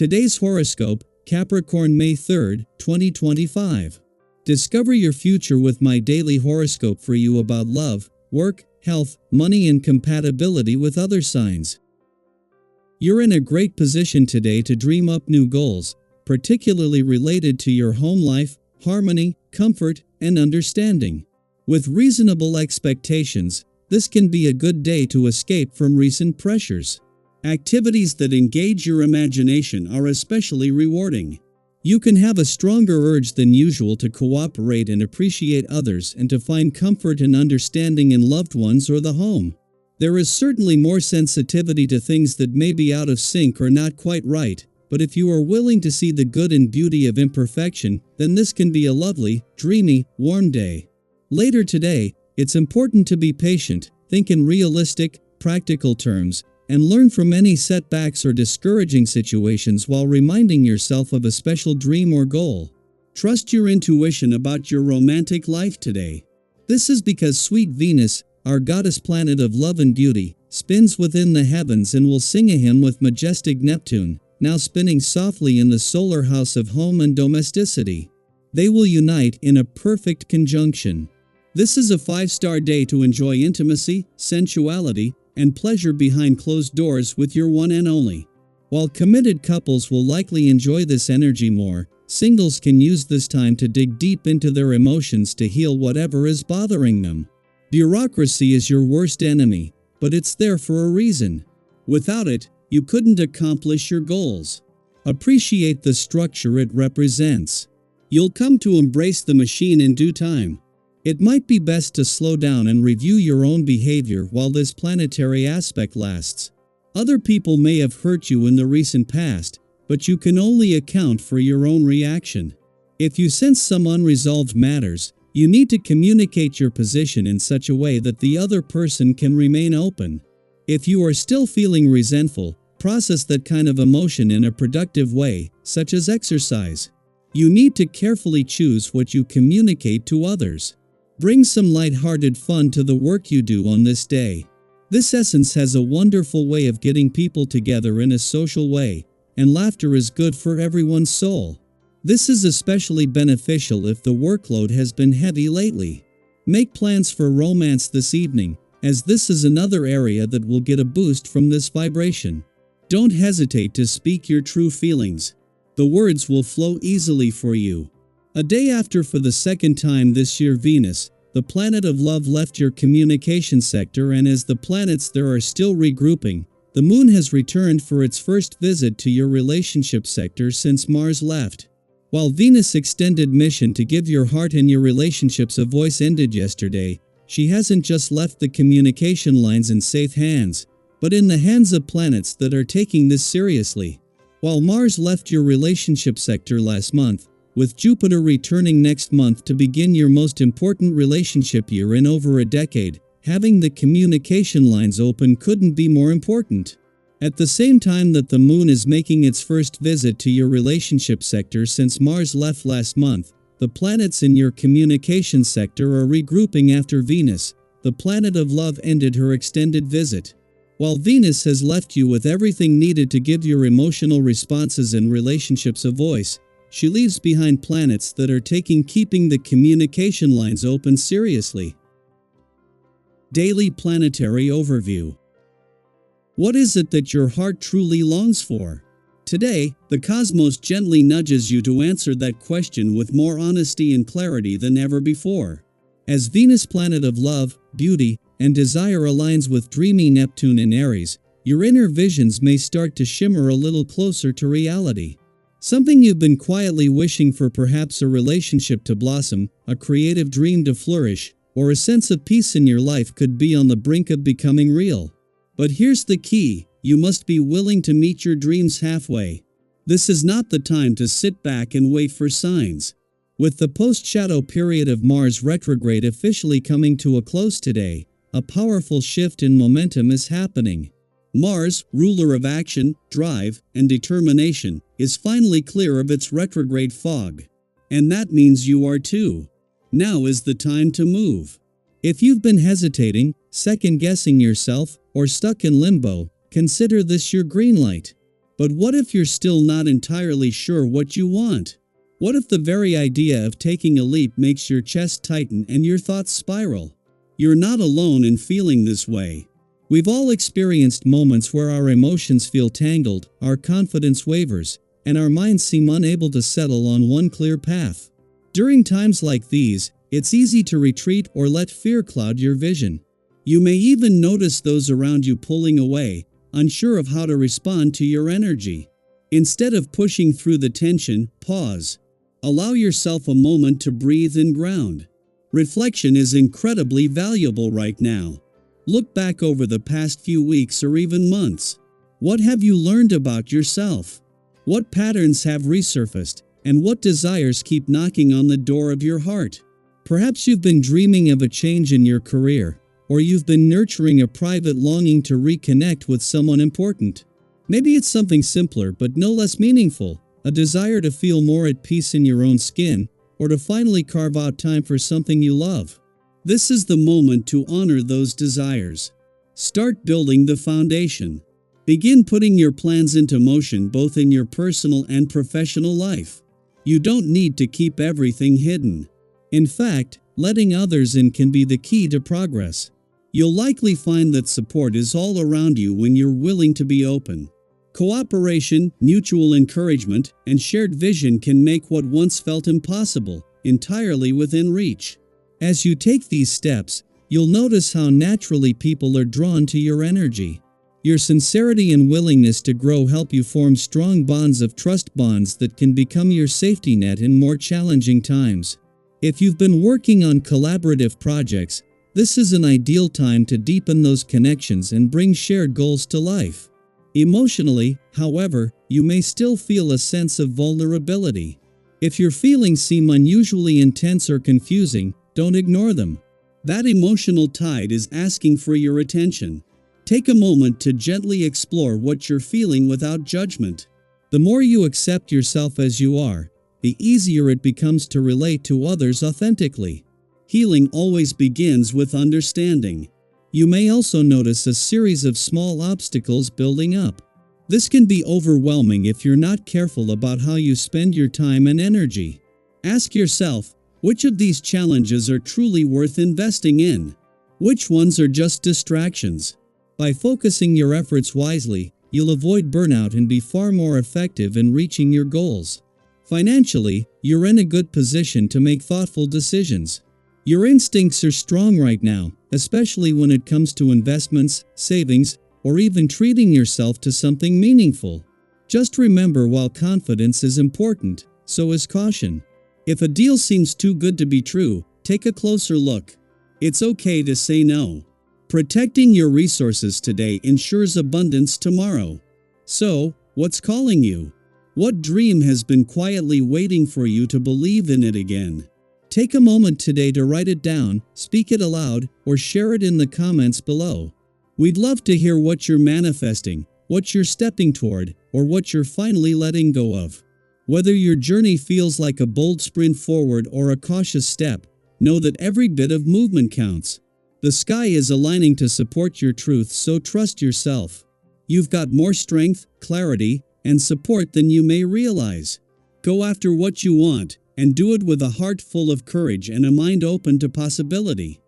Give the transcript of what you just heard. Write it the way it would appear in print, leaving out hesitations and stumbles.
Today's horoscope, Capricorn May 3rd, 2025. Discover your future with my daily horoscope for you about love, work, health, money and compatibility with other signs. You're in a great position today to dream up new goals, particularly related to your home life, harmony, comfort, and understanding. With reasonable expectations, this can be a good day to escape from recent pressures. Activities that engage your imagination are especially rewarding. You can have a stronger urge than usual to cooperate and appreciate others and to find comfort and understanding in loved ones or the home. There is certainly more sensitivity to things that may be out of sync or not quite right, but if you are willing to see the good and beauty of imperfection, then this can be a lovely, dreamy, warm day. Later today, it's important to be patient, think in realistic, practical terms, and learn from any setbacks or discouraging situations while reminding yourself of a special dream or goal. Trust your intuition about your romantic life today. This is because sweet Venus, our goddess planet of love and beauty, spins within the heavens and will sing a hymn with majestic Neptune, now spinning softly in the solar house of home and domesticity. They will unite in a perfect conjunction. This is a 5-star day to enjoy intimacy, sensuality, and pleasure behind closed doors with your one and only. While committed couples will likely enjoy this energy more, singles can use this time to dig deep into their emotions to heal whatever is bothering them. Bureaucracy is your worst enemy, but it's there for a reason. Without it, you couldn't accomplish your goals. Appreciate the structure it represents. You'll come to embrace the machine in due time. It might be best to slow down and review your own behavior while this planetary aspect lasts. Other people may have hurt you in the recent past, but you can only account for your own reaction. If you sense some unresolved matters, you need to communicate your position in such a way that the other person can remain open. If you are still feeling resentful, process that kind of emotion in a productive way, such as exercise. You need to carefully choose what you communicate to others. Bring some light-hearted fun to the work you do on this day. This essence has a wonderful way of getting people together in a social way, and laughter is good for everyone's soul. This is especially beneficial if the workload has been heavy lately. Make plans for romance this evening, as this is another area that will get a boost from this vibration. Don't hesitate to speak your true feelings. The words will flow easily for you. A day after, for the second time this year, Venus, the planet of love, left your communication sector, and as the planets there are still regrouping, the moon has returned for its first visit to your relationship sector since Mars left. While Venus' extended mission to give your heart and your relationships a voice ended yesterday, she hasn't just left the communication lines in safe hands, but in the hands of planets that are taking this seriously. While Mars left your relationship sector last month, with Jupiter returning next month to begin your most important relationship year in over a decade, having the communication lines open couldn't be more important. At the same time that the moon is making its first visit to your relationship sector since Mars left last month, the planets in your communication sector are regrouping after Venus, the planet of love, ended her extended visit. While Venus has left you with everything needed to give your emotional responses and relationships a voice, she leaves behind planets that are taking keeping the communication lines open seriously. Daily Planetary Overview. What is it that your heart truly longs for? Today, the cosmos gently nudges you to answer that question with more honesty and clarity than ever before. As Venus, planet of love, beauty, and desire, aligns with dreamy Neptune in Aries, your inner visions may start to shimmer a little closer to reality. Something you've been quietly wishing for, perhaps a relationship to blossom, a creative dream to flourish, or a sense of peace in your life, could be on the brink of becoming real. But here's the key: you must be willing to meet your dreams halfway. This is not the time to sit back and wait for signs. With the post-shadow period of Mars retrograde officially coming to a close today, a powerful shift in momentum is happening. Mars, ruler of action, drive, and determination, is finally clear of its retrograde fog. And that means you are too. Now is the time to move. If you've been hesitating, second-guessing yourself, or stuck in limbo, consider this your green light. But what if you're still not entirely sure what you want? What if the very idea of taking a leap makes your chest tighten and your thoughts spiral? You're not alone in feeling this way. We've all experienced moments where our emotions feel tangled, our confidence wavers, and our minds seem unable to settle on one clear path. During times like these, it's easy to retreat or let fear cloud your vision. You may even notice those around you pulling away, unsure of how to respond to your energy. Instead of pushing through the tension, pause. Allow yourself a moment to breathe and ground. Reflection is incredibly valuable right now. Look back over the past few weeks or even months. What have you learned about yourself? What patterns have resurfaced, and what desires keep knocking on the door of your heart? Perhaps you've been dreaming of a change in your career, or you've been nurturing a private longing to reconnect with someone important. Maybe it's something simpler but no less meaningful, a desire to feel more at peace in your own skin, or to finally carve out time for something you love. This is the moment to honor those desires. Start building the foundation. Begin putting your plans into motion both in your personal and professional life. You don't need to keep everything hidden. In fact, letting others in can be the key to progress. You'll likely find that support is all around you when you're willing to be open. Cooperation, mutual encouragement, and shared vision can make what once felt impossible entirely within reach. As you take these steps, you'll notice how naturally people are drawn to your energy. Your sincerity and willingness to grow help you form strong bonds of trust, bonds that can become your safety net in more challenging times. If you've been working on collaborative projects, this is an ideal time to deepen those connections and bring shared goals to life. Emotionally, however, you may still feel a sense of vulnerability. If your feelings seem unusually intense or confusing, don't ignore them. That emotional tide is asking for your attention. Take a moment to gently explore what you're feeling without judgment. The more you accept yourself as you are, the easier it becomes to relate to others authentically. Healing always begins with understanding. You may also notice a series of small obstacles building up. This can be overwhelming if you're not careful about how you spend your time and energy. Ask yourself, which of these challenges are truly worth investing in? Which ones are just distractions? By focusing your efforts wisely, you'll avoid burnout and be far more effective in reaching your goals. Financially, you're in a good position to make thoughtful decisions. Your instincts are strong right now, especially when it comes to investments, savings, or even treating yourself to something meaningful. Just remember, while confidence is important, so is caution. If a deal seems too good to be true, take a closer look. It's okay to say no. Protecting your resources today ensures abundance tomorrow. So, what's calling you? What dream has been quietly waiting for you to believe in it again? Take a moment today to write it down, speak it aloud, or share it in the comments below. We'd love to hear what you're manifesting, what you're stepping toward, or what you're finally letting go of. Whether your journey feels like a bold sprint forward or a cautious step, know that every bit of movement counts. The sky is aligning to support your truth, so trust yourself. You've got more strength, clarity, and support than you may realize. Go after what you want, and do it with a heart full of courage and a mind open to possibility.